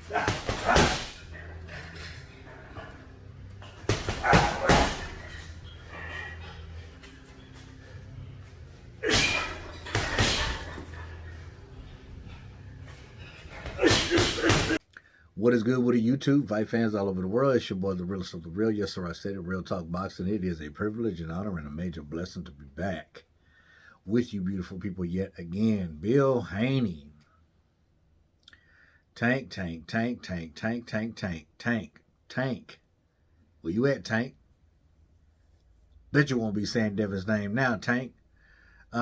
What is good with the YouTube? Fight fans all over the world. It's your boy, the realest of the real. Yes, sir, I said it. Real Talk Boxing. It is a privilege, an honor, and a major blessing to be back with you beautiful people yet again. Bill Haney. Tank. Where you at, Tank? Bet you won't be saying Devin's name now, Tank. They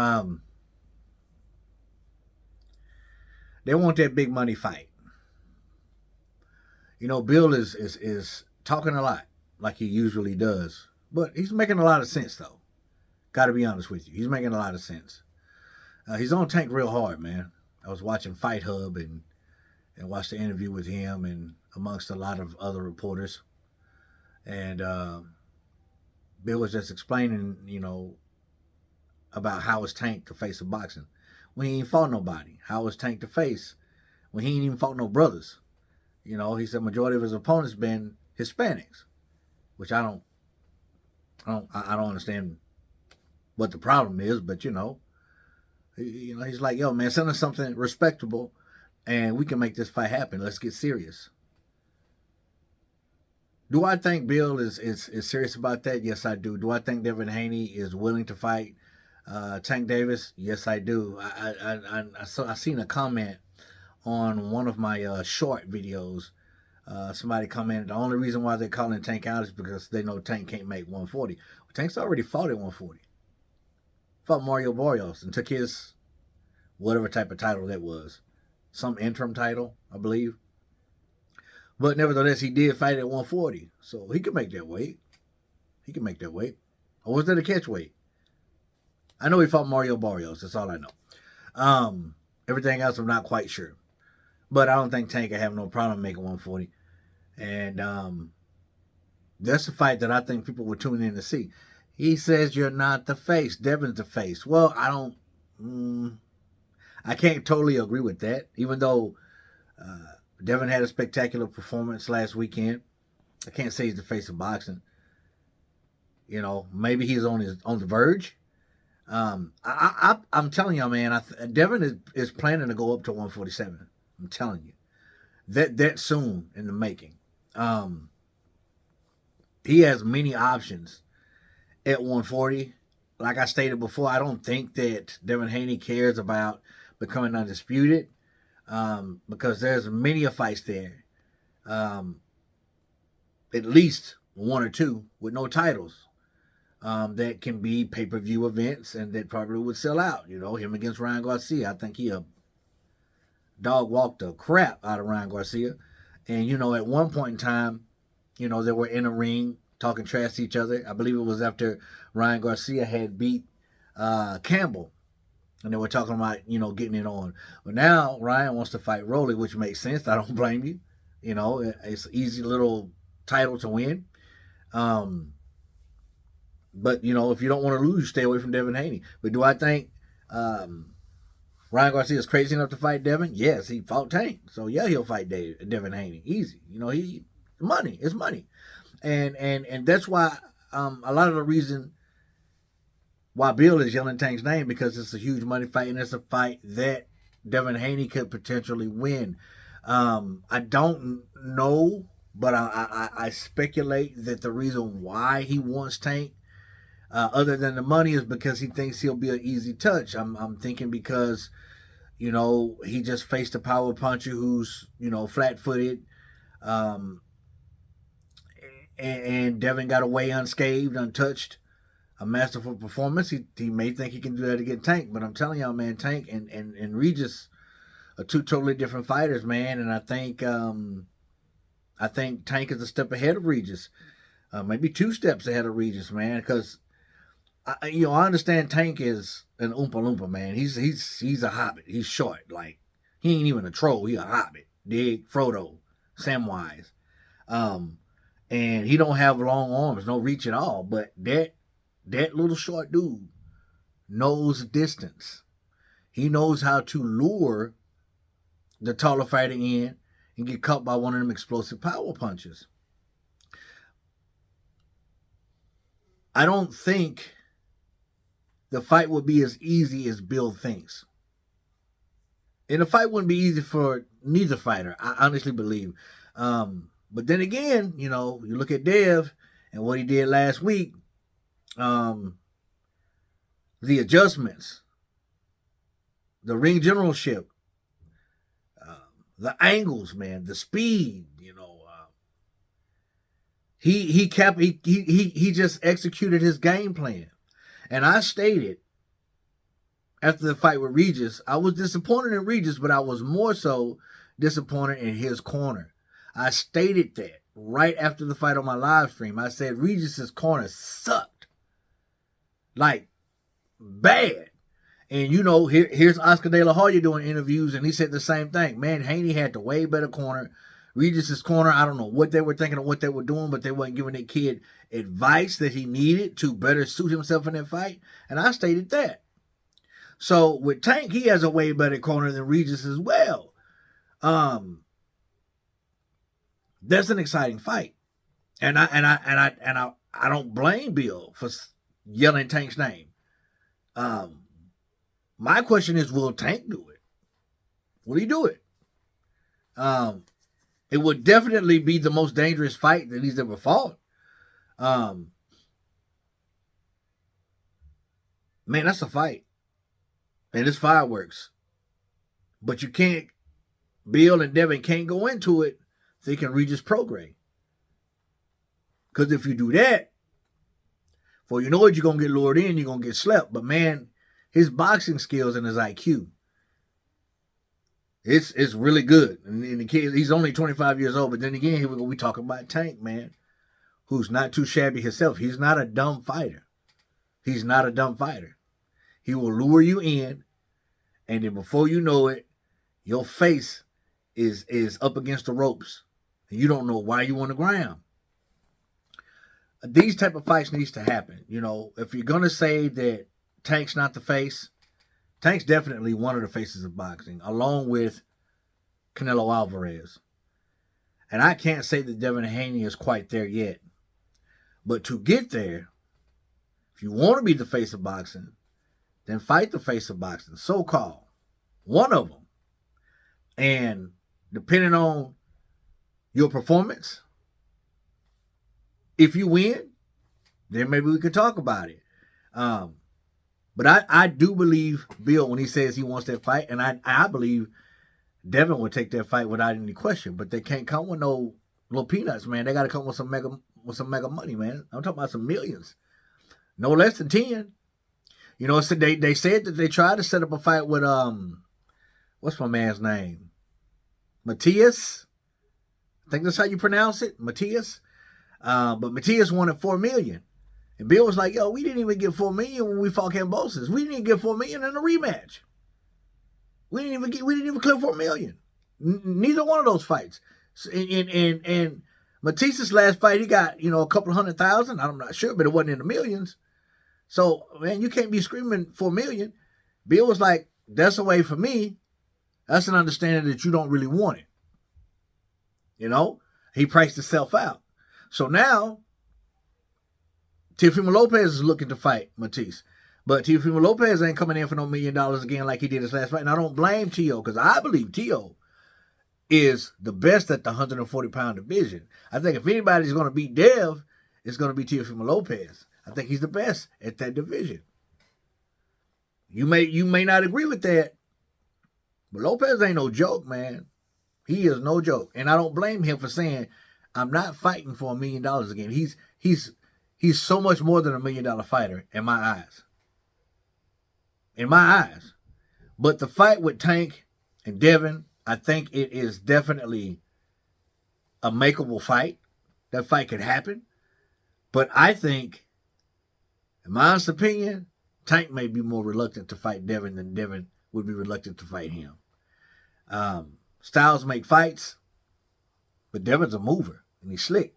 want that big money fight. You know, Bill is talking a lot, like he usually does. But he's making a lot of sense, though. Got to be honest with you. He's making a lot of sense. He's on Tank real hard, man. I was watching Fight Hub and watched the interview with him and amongst a lot of other reporters. And Bill was just explaining, you know, about how is Tank the face of boxing. When he ain't fought nobody. How is Tank the face when he ain't even fought no brothers? You know, he said majority of his opponents been Hispanics, which I don't understand what the problem is, but you know, he's like, yo, man, send us something respectable, and we can make this fight happen. Let's get serious. Do I think Bill is serious about that? Yes, I do. Do I think Devin Haney is willing to fight Tank Davis? Yes, I do. I seen a comment on one of my short videos. Somebody commented, the only reason why they're calling Tank out is because they know Tank can't make 140. Well, Tank's already fought at 140. Fought Mario Barrios and took his whatever type of title that was. Some interim title, I believe. But nevertheless, he did fight at 140. So he can make that weight. He can make that weight. Or was that a catch weight? I know he fought Mario Barrios. That's all I know. Everything else, I'm not quite sure. But I don't think Tank will have no problem making 140. And that's a fight that I think people will tune in to see. He says you're not the face. Devin's the face. Well, I can't totally agree with that. Even though Devin had a spectacular performance last weekend, I can't say he's the face of boxing. You know, maybe he's on the verge. I'm telling y'all, man. Devin is planning to go up to 147. I'm telling you, that soon in the making. He has many options at 140. Like I stated before, I don't think that Devin Haney cares about becoming undisputed, because there's many fights there, at least one or two with no titles, that can be pay-per-view events and that probably would sell out. You know, him against Ryan Garcia. I think he dog walked the crap out of Ryan Garcia. And, you know, at one point in time, you know, they were in a ring talking trash to each other. I believe it was after Ryan Garcia had beat Campbell. And they were talking about, you know, getting it on. But now Ryan wants to fight Rolly, which makes sense. I don't blame you. You know, it's an easy little title to win. But, you know, if you don't want to lose, stay away from Devin Haney. But do I think Ryan Garcia is crazy enough to fight Devin? Yes, he fought Tank. So, yeah, he'll fight Devin Haney. Easy. You know, money. It's money. And that's why a lot of the reason why Bill is yelling Tank's name, because it's a huge money fight, and it's a fight that Devin Haney could potentially win. I don't know, but I speculate that the reason why he wants Tank, other than the money, is because he thinks he'll be an easy touch. I'm thinking because, you know, he just faced a power puncher who's, you know, flat-footed, and Devin got away unscathed, untouched, a masterful performance. He may think he can do that against Tank, but I'm telling y'all, man, Tank and Regis are two totally different fighters, man. And I think Tank is a step ahead of Regis, maybe 2 steps ahead of Regis, man. Because I understand Tank is an Oompa Loompa, man. He's a hobbit. He's short, like he ain't even a troll. He a hobbit. Dig Frodo, Samwise, and he don't have long arms, no reach at all. But that little short dude knows distance. He knows how to lure the taller fighter in and get caught by one of them explosive power punches. I don't think the fight would be as easy as Bill thinks. And the fight wouldn't be easy for neither fighter, I honestly believe. But then again, you look at Dev and what he did last week, the adjustments, the ring generalship, the angles, man, the speed, he just executed his game plan. And I stated after the fight with Regis, I was disappointed in Regis, but I was more so disappointed in his corner. I stated that right after the fight on my live stream. I said Regis's corner sucked. Like, bad. And, here's Oscar De La Hoya doing interviews, and he said the same thing. Man, Haney had the way better corner. Regis's corner, I don't know what they were thinking of what they were doing, but they weren't giving that kid advice that he needed to better suit himself in that fight. And I stated that. So with Tank, he has a way better corner than Regis as well. That's an exciting fight. And I don't blame Bill for yelling Tank's name. My question is, will Tank do it? Will he do it? It would definitely be the most dangerous fight that he's ever fought. Man, that's a fight. And it's fireworks. But you can't, Bill and Devin can't go into it thinking Regis prograde. Because if you do that, before you know it, you're going to get lured in, you're going to get slept. But man, his boxing skills and his IQ, it's really good. And the kid, he's only 25 years old. But then again, here we talking about Tank, man, who's not too shabby himself. He's not a dumb fighter. He's not a dumb fighter. He will lure you in, and then before you know it, your face is up against the ropes. And you don't know why you on the ground. These type of fights needs to happen. If you're going to say that Tank's not the face, Tank's definitely one of the faces of boxing, along with Canelo Alvarez. And I can't say that Devin Haney is quite there yet. But to get there, if you want to be the face of boxing, then fight the face of boxing, so-called. One of them. And depending on your performance, if you win, then maybe we could talk about it. But I do believe Bill when he says he wants that fight, and I believe Devin would take that fight without any question. But they can't come with no little peanuts, man. They got to come with some mega money, man. I'm talking about some millions, no less than 10. So they said that they tried to set up a fight with what's my man's name? Matias. I think that's how you pronounce it, Matias. But Matias wanted $4 million. And Bill was like, yo, we didn't even get $4 million when we fought Cambosis. We didn't even get $4 million in a rematch. We didn't even clear $4 million. Neither one of those fights. And Matias's last fight, he got, a couple $100,000. I'm not sure, but it wasn't in the millions. So, man, you can't be screaming $4 million. Bill was like, that's a way for me. That's an understanding that you don't really want it. He priced himself out. So now, Teofimo Lopez is looking to fight Matisse. But Teofimo Lopez ain't coming in for no $1 million again like he did his last fight. And I don't blame Teo, because I believe Teo is the best at the 140-pound division. I think if anybody's going to beat Dev, it's going to be Teofimo Lopez. I think he's the best at that division. You may not agree with that, but Lopez ain't no joke, man. He is no joke. And I don't blame him for saying, I'm not fighting for $1 million again. He's so much more than $1 million fighter in my eyes. In my eyes. But the fight with Tank and Devin, I think it is definitely a makeable fight. That fight could happen. But I think, in my honest opinion, Tank may be more reluctant to fight Devin than Devin would be reluctant to fight him. Styles make fights, but Devin's a mover, and he's slick.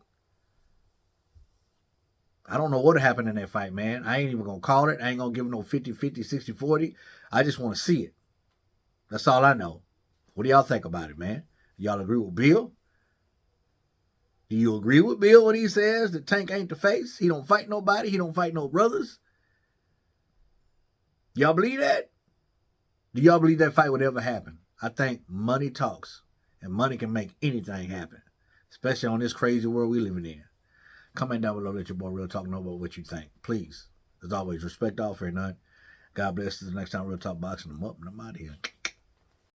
I don't know what happened in that fight, man. I ain't even going to call it. I ain't going to give him no 50-50, 60-40. I just want to see it. That's all I know. What do y'all think about it, man? Y'all agree with Bill? Do you agree with Bill when he says that Tank ain't the face? He don't fight nobody. He don't fight no brothers. Y'all believe that? Do y'all believe that fight would ever happen? I think money talks, and money can make anything happen, especially on this crazy world we living in. Comment down below, let your boy Real Talk know about what you think. Please, as always, respect all, fear none. God bless. Till the next time, Real Talk Boxing. I'm up and I'm out of here.